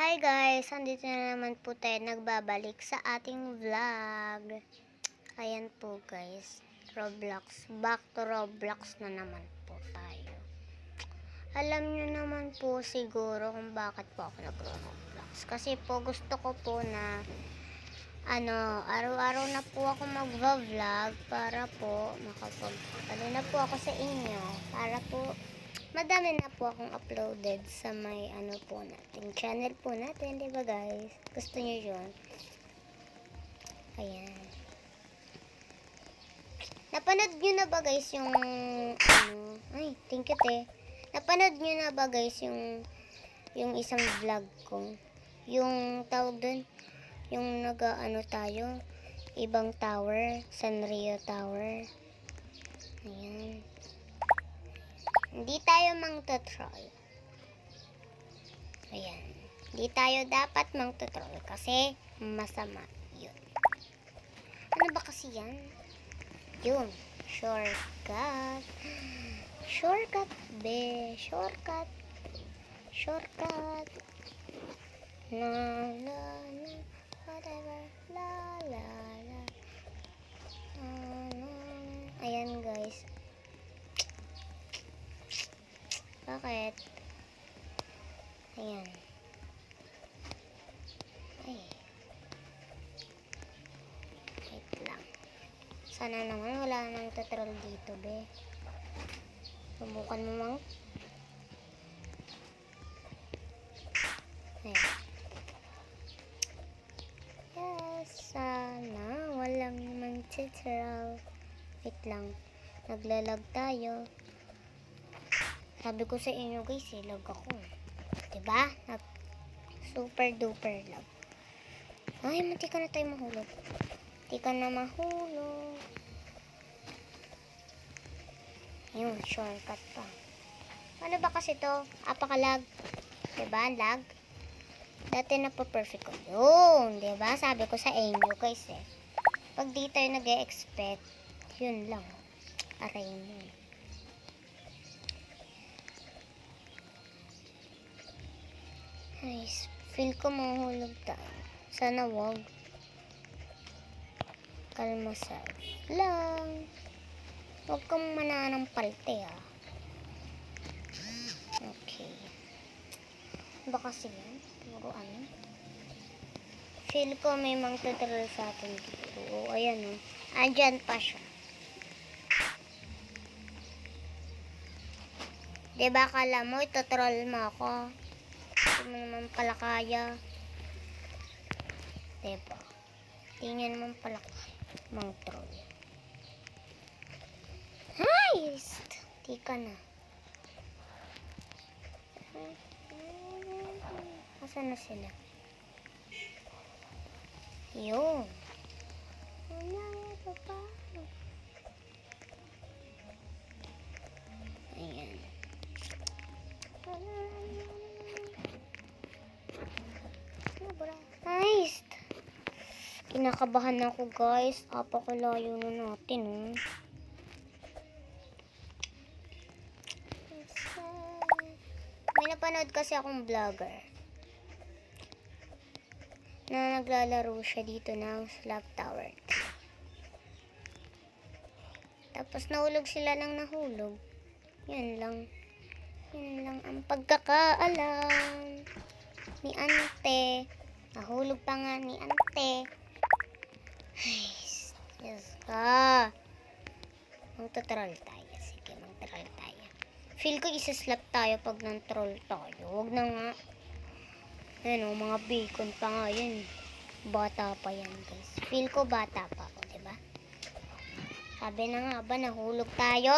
Hi guys! Andito na naman po tayo nagbabalik sa ating vlog. Ayan po guys. Roblox. Back to Roblox na naman po tayo. Alam nyo naman po siguro kung bakit po ako nagro-Roblox. Kasi po gusto ko po na araw-araw na po ako mag-vlog para po na po ako sa inyo. Para po madami na po akong uploaded sa may po natin, channel po natin, di ba guys? Gusto niyo yun? Ayan. Napanood nyo na ba guys yung ay, thank you te. Napanood nyo na ba guys yung isang vlog ko? Yung tawag dun, yung tayo, ibang tower, Sanrio Tower. Ayan. Hindi tayo mang-tutroll. Ayan. Hindi tayo dapat mang-tutroll kasi masama yun. Ano ba kasi yan? Yun. Shortcut. Shortcut, be. Shortcut. Shortcut. La, la, la. Whatever. La, la, la. Ayan, guys. Bakit? Ayan. Ay. Wait lang. Sana naman wala nang tutroll dito, be. Subukan mo mang. Ayan. Yes, sana walang mang tutroll. Wait lang. Naglalag tayo. Sabi ko sa inyo guys, lag ako. Diba? Super duper lag. Ay, munti ka na tayo mahulog. Munti ka na mahulog. Yun, shortcut pa. Ano ba kasi to? Apakalag. Diba? Lag. Dati na po perfect ko. Yun, diba? Sabi ko sa inyo guys eh. Pag di tayo nag-e-expect, yun lang. Aray mo. Nice. Feel ko mahulog tayo. Sana wag. Kalma lang. Huwag kang mananampalte ah. Okay. Ba kasi yan? Puro ano? Feel ko may mang-tutorial sa atin dito. O, ayan o. Andyan pa siya. Diba kala mo, itutroll mo ako? Hindi mo naman pala kaya. Diba? Tingnan naman pala mang troll. Nice! Di ka na. Asan na sila? Yun. Ayan. Nice! Kinakabahan ako guys. Apakalayo na natin. May napanood kasi akong vlogger na naglalaro siya dito ng slap tower. Tapos nahulog sila ng nahulog. Yan lang. Yan lang ang pagkakaalam ni Ante. Nahulog pa nga ni Ante. Yes ka. Magtutroll tayo. Sige, magtutroll tayo. Feel ko isa-slap tayo pag nang-troll tayo. Huwag na nga. Ayan o, mga bacon pa nga yan. Bata pa yan guys. Feel ko bata pa ako, diba? Sabi na nga ba, nahulog tayo.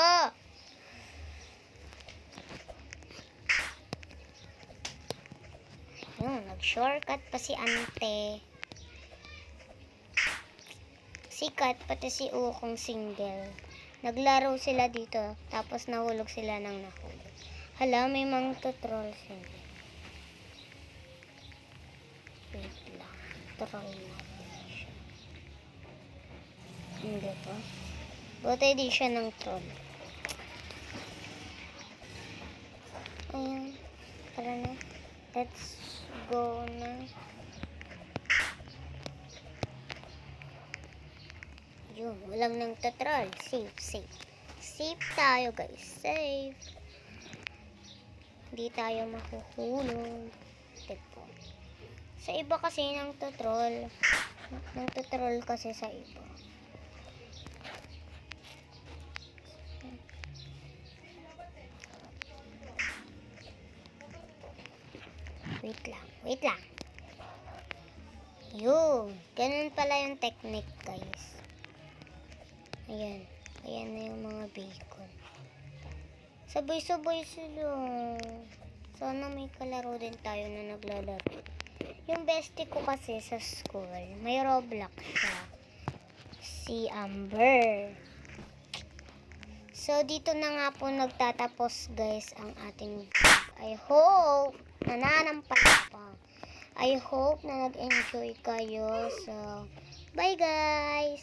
Ayun, nag-shortcut pa si Ante. Si Kat, pati si Ukong single. Naglaro sila dito, tapos nahulog sila ng nahulog. Hala, may mga tutroll sila. Wait lang, troll natin siya. Hindi po. Buti di siya ng troll. Ayan, para na. Let's go na. Yun, walang nang tatrol. Safe. Safe tayo, guys. Safe. Hindi tayo mahuhulog. Tipo. Sa iba kasi nang tatrol. Nang tatrol kasi sa iba. Wait lang. Yun. Ganun pala yung technique, guys. Ayan. Ayan na yung mga bacon. Sabay-sabay sila. Sana may kalaro din tayo na naglalaro. Yung bestie ko kasi sa school, may Roblox siya. Si Amber. So, dito na nga po nagtatapos, guys, ang ating vlog. I hope I hope na nag-enjoy kayo. So, bye, guys!